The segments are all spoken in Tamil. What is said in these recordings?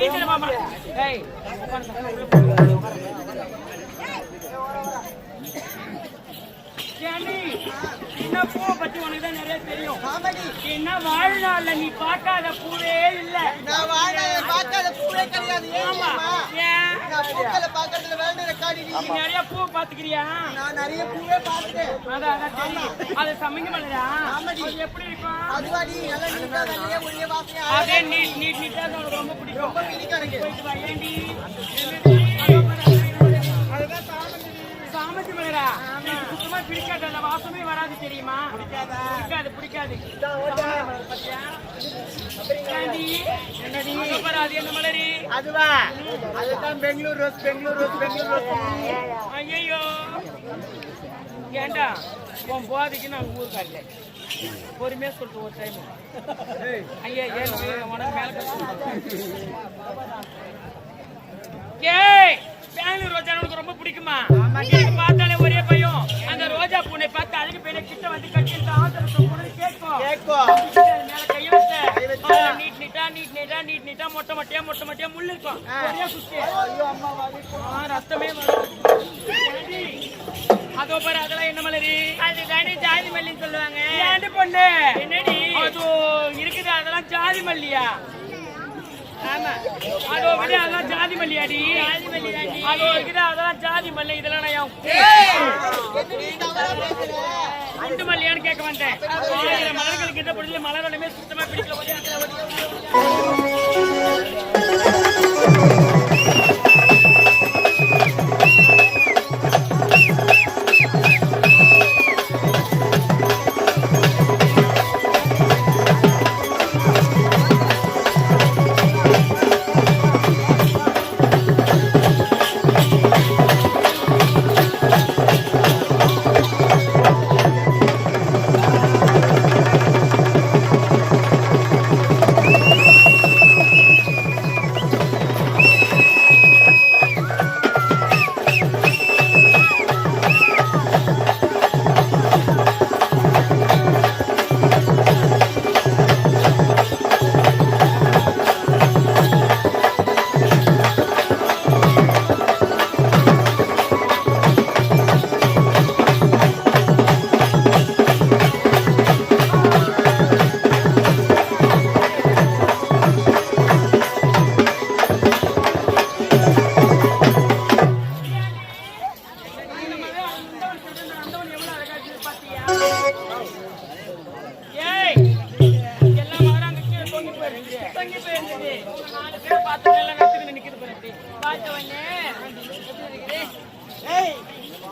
என்ன மலரு என்ன பூவை பத்தி உனக்குதான் நிறைய தெரியும். என்ன வாழ்நாள்ல நீ பார்க்காத பூவே இல்ல. நான் வாழ்நாள் பார்க்காத பூவே கிடையாது. நிறைய பூவை பாத்துக்கிறியா? நான் நிறைய பூவே பாத்துட்டேன். அதான் தெரியும். அது சமைங்க மலரா எப்படி இருக்கும்? அதுவாடி நல்லா நீட்டா வெள்ளையா ஒளிய வாசனையா அதே நீட்டா எனக்கு ரொம்ப பிடிக்கும். ரொம்ப பிடிக்கும் எனக்கு. போயிட்டு வா ஏண்டி அதுதான் சாமந்தி மலரா சுத்தமா பிடிக்காது. அந்த வாசமே வராது தெரியுமா? பிடிக்காது. அது என்ன மலரி? அதுவா அதுதான் பெங்களூர் ரோஸ். ஐயோ ஏண்டா உன் போதைக்கு நான் ஊருக்காருல பொறுமையா சொல்லிட்டு ஒரு டைம் ஐயா ஏன் உனக்கு மேல பெங்களூர் ரோஜா உனக்கு ரொம்ப பிடிக்குமா? பார்த்தாலே ஒரே பையன் அந்த ரோஜா பூனை பார்த்து அதுக்கு பேர கிட்ட வந்து கட்டிட்டு கேட்கும் மேல கைய வச்ச நீட்டா மொட்டை முள்ளு இருக்கும். ரத்தமே அதோ பாரு அதெல்லாம் என்ன மலரி? அது தானே ஜாதி மல்லின்னு சொல்லுவாங்க. ஏண்டி பொண்ணு என்னடி அது இருக்குது? அதெல்லாம் ஜாதி மல்லியா? ஆமா அதோ விட அதெல்லாம் ஜாதி மல்லியாடி. அதோ இருக்குது அதெல்லாம் ஜாதி மல்லி. இதெல்லாம் நான் குண்டு மல்லியான்னு கேட்க வந்தேன். மலர்கள் கிட்ட பிடிச்ச மலரோடமே சுத்தமா பிடிக்கல.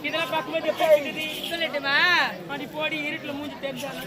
இதெல்லாம் பார்க்கும்போது எப்படி சொல்லட்டுமா? அடி போடி இருட்டுல மூஞ்சி தெரிஞ்சாங்க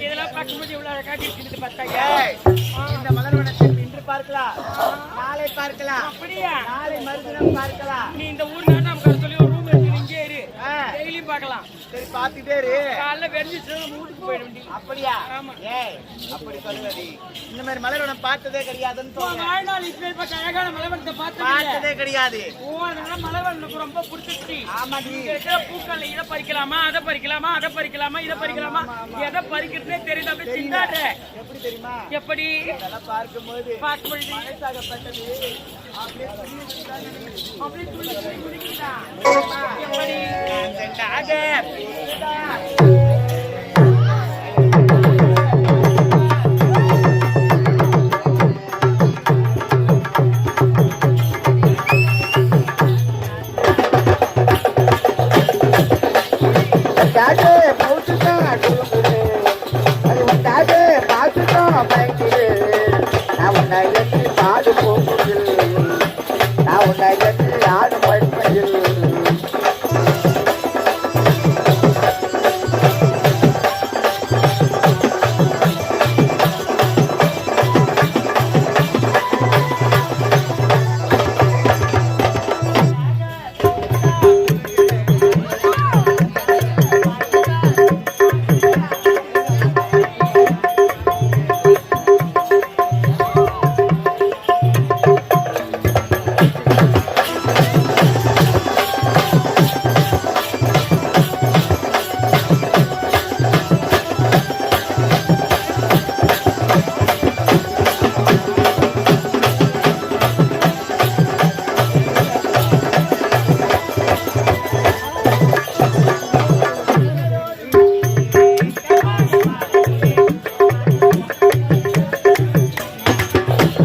இதெல்லாம் பார்க்கும்போது இவ்வளவு அழகா இருக்குது பார்த்தாங்க. ஏய், இந்த மலர்வனத்தை இன்று பார்க்கலாம், நாளை பார்க்கலாம், அப்படியா? நாளை மறுதினம் பார்க்கலாம். நீ இந்த ஊர்ல நமக்கு சொல்லி ஒரு ரூம் எடுத்து இங்கே இரு, டெய்லியும் பார்க்கலாம். சரி பார்த்துட்டே இரு. காலைல வெறிஞ்சிச்சு வீட்டுக்கு போயிட வேண்டியது. அப்படியா? ஆமா. ஏய், அப்படி சொல்லுவடி. இந்த மாதிரி மலர்வனம் பார்த்ததே கிடையாதுன்னு உன் சொல்றேன். வாழ்நாள் இப்ப அழகான மலைவனத்தை பார்த்தது பார்த்ததே கிடையாது. அதனால மலைவனுக்கு ரொம்ப பிடிச்சிருச்சு. ஆமாடி. இங்க இருக்கிற பூக்கள் இதை பறிக்கலாமா, அதை பறிக்கலாமா, அதை பறிக்கலாமா, இதை பறிக்கலாமா, எதை பறிக்கிறதே தெரியுது. அப்படியே சிந்தாடுற. எப்படி தெரியுமா? எப்படி இதெல்லாம் பார்க்கும்போது பார்க்கும்பொழுது மனசாகப்பட்டது அப்படியே புரியுதுதான் நினைக்கிறேன். அப்படியே துள்ளி துள்ளி குதிக்குதா? எப்படி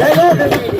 Hey,